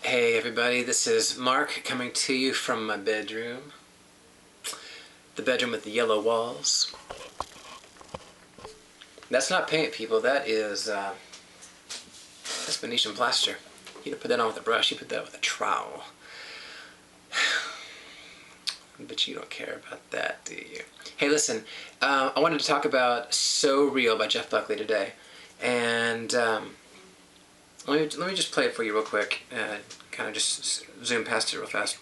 Hey everybody, this is Mark coming to you from my bedroom. The bedroom with the yellow walls. That's not paint, people, that is that's Venetian plaster. You don't put that on with a brush, you put that with a trowel. But you don't care about that, do you? Hey listen, I wanted to talk about So Real by Jeff Buckley today. And let me just play it for you real quick. Kind of just zoom past it real fast.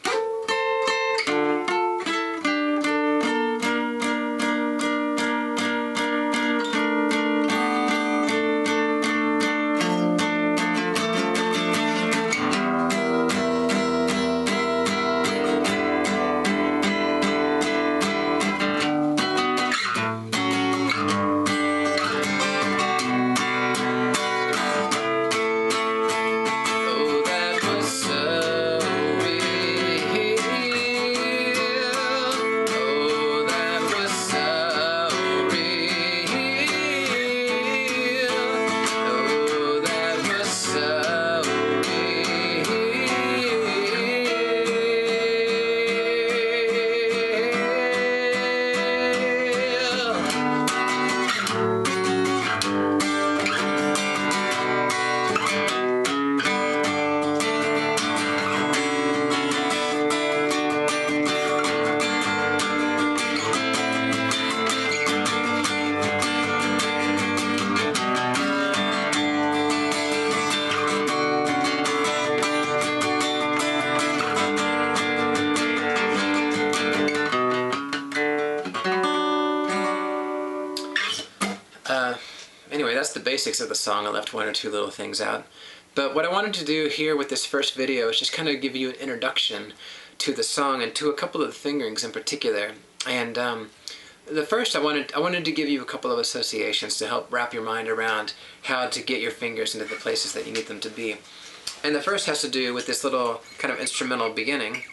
Anyway, that's the basics of the song. I left one or two little things out. But what I wanted to do here with this first video is just kind of give you an introduction to the song and to a couple of the fingerings in particular. And the first, I wanted to give you a couple of associations to help wrap your mind around how to get your fingers into the places that you need them to be. And the first has to do with this little kind of instrumental beginning.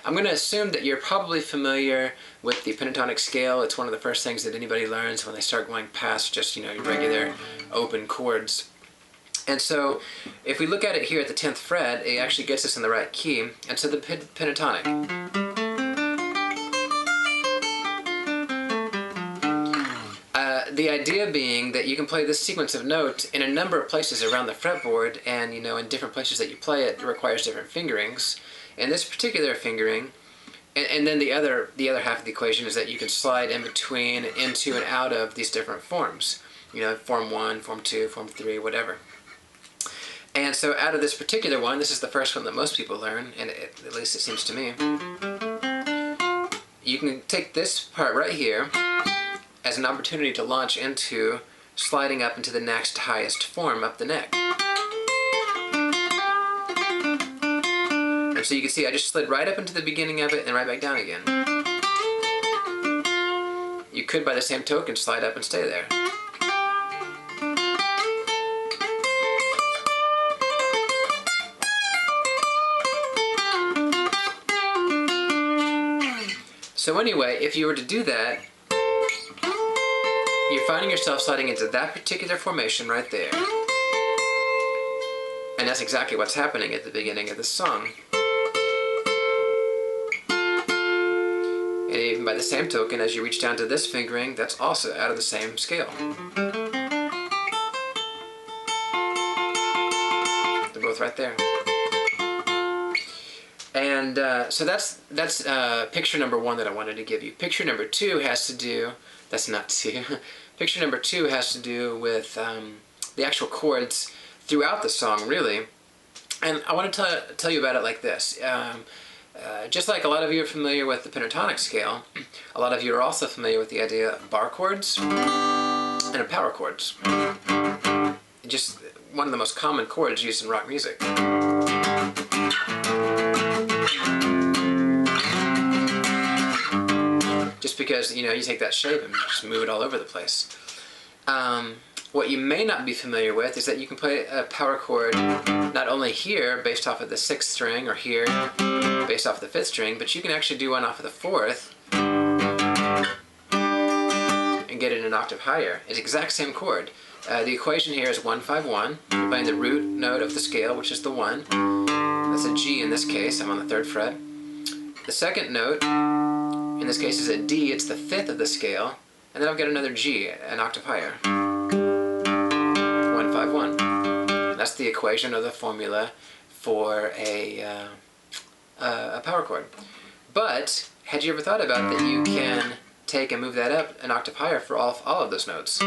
I'm going to assume that you're probably familiar with the Pentatonic Scale. It's one of the first things that anybody learns when they start going past just, you know, your regular open chords. And so, if we look at it here at the 10th fret, it actually gets us in the right key. And so the pentatonic. The idea being that you can play this sequence of notes in a number of places around the fretboard, and you know, in different places that you play it, it requires different fingerings. And this particular fingering, and then the other half of the equation is that you can slide in between, into and out of these different forms. You know, form 1, form 2, form 3, whatever. And so out of this particular one, this is the first one that most people learn, and at least it seems to me. You can take this part right here as an opportunity to launch into sliding up into the next highest form up the neck. And so you can see I just slid right up into the beginning of it and right back down again. You could, by the same token, slide up and stay there. So anyway, if you were to do that, you're finding yourself sliding into that particular formation right there. And that's exactly what's happening at the beginning of the song. And even by the same token, as you reach down to this fingering, that's also out of the same scale. They're both right there. And so that's picture number one that I wanted to give you. Picture number two has to do, that's not two, picture number two has to do with the actual chords throughout the song, really. And I want to tell you about it like this. Just like a lot of you are familiar with the pentatonic scale, a lot of you are also familiar with the idea of bar chords and of power chords. Just one of the most common chords used in rock music. Just because, you know, you take that shape and just move it all over the place. What you may not be familiar with is that you can play a power chord not only here, based off of the 6th string, or here, based off the 5th string, but you can actually do one off of the 4th and get it an octave higher. It's the exact same chord, The equation here is 151. You're playing the root note of the scale, which is the 1. That's a G in this case. I'm on the 3rd fret. The second note, in this case, is a D. It's the 5th of the scale. And then I've got another G, an octave higher. 151. That's the equation or the formula for a power chord. But had you ever thought about that you can take and move that up an octave higher for all of those notes?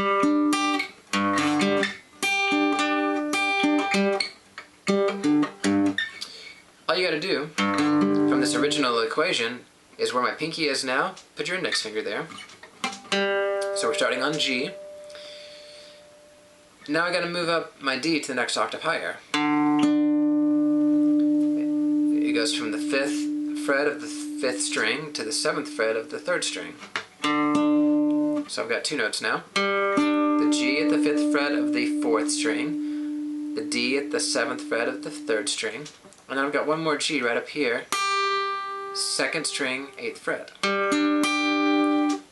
All you got to do from this original equation is where my pinky is now. Put your index finger there. So we're starting on G. Now I got to move up my D to the next octave higher. It goes from the 5th fret of the 5th string to the 7th fret of the 3rd string. So I've got 2 notes now. The G at the 5th fret of the 4th string, the D at the 7th fret of the 3rd string, and then I've got one more G right up here, 2nd string, 8th fret.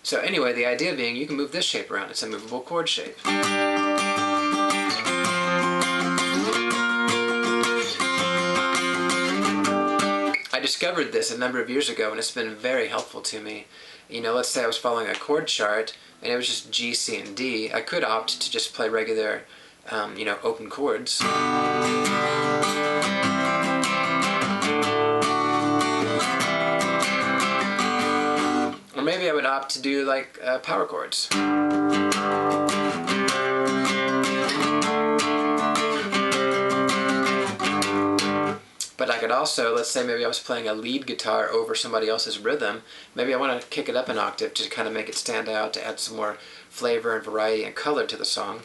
So anyway, the idea being you can move this shape around. It's a movable chord shape. I discovered this a number of years ago and it's been very helpful to me. You know, let's say I was following a chord chart and it was just G, C, and D. I could opt to just play regular, you know, open chords. Or maybe I would opt to do like power chords. But I could also, let's say maybe I was playing a lead guitar over somebody else's rhythm. Maybe I want to kick it up an octave to kind of make it stand out, to add some more flavor and variety and color to the song.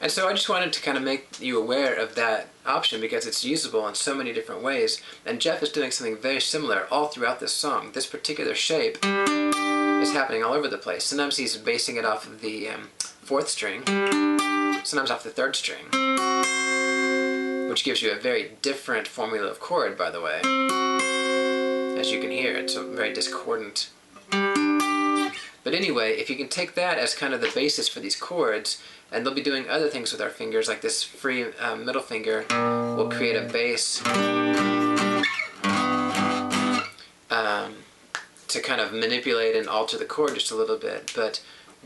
And so I just wanted to kind of make you aware of that option because it's usable in so many different ways. And Jeff is doing something very similar all throughout this song. This particular shape is happening all over the place. Sometimes he's basing it off of the 4th string, sometimes off the 3rd string, which gives you a very different formula of chord, by the way. As you can hear, it's a very discordant. But anyway, if you can take that as kind of the basis for these chords, and they'll be doing other things with our fingers, like this free middle finger will create a bass to kind of manipulate and alter the chord just a little bit. But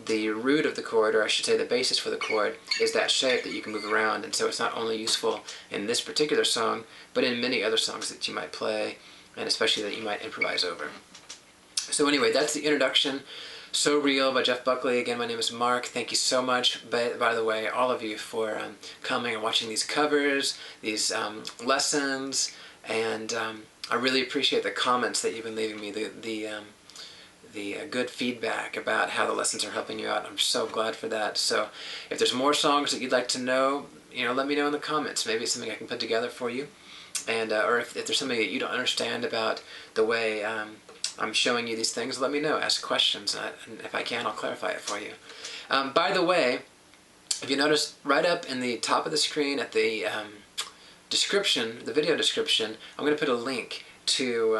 the root of the chord, or I should say the basis for the chord, is that shape that you can move around. And so it's not only useful in this particular song, but in many other songs that you might play, and especially that you might improvise over. So anyway, that's the introduction. So Real by Jeff Buckley. Again, my name is Mark. Thank you so much, by the way, all of you for coming and watching these covers, these lessons, and I really appreciate the comments that you've been leaving me, the good feedback about how the lessons are helping you out. I'm so glad for that. So if there's more songs that you'd like to know, you know, let me know in the comments. Maybe it's something I can put together for you, and or if there's something that you don't understand about the way I'm showing you these things, let me know. Ask questions, and if I can, I'll clarify it for you. By the way, if you notice, right up in the top of the screen at the description, the video description, I'm going to put a link to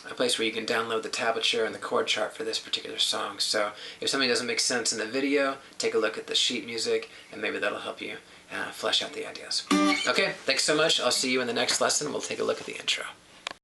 a place where you can download the tablature and the chord chart for this particular song. So if something doesn't make sense in the video, take a look at the sheet music, and maybe that'll help you flesh out the ideas. Okay, thanks so much. I'll see you in the next lesson. We'll take a look at the intro.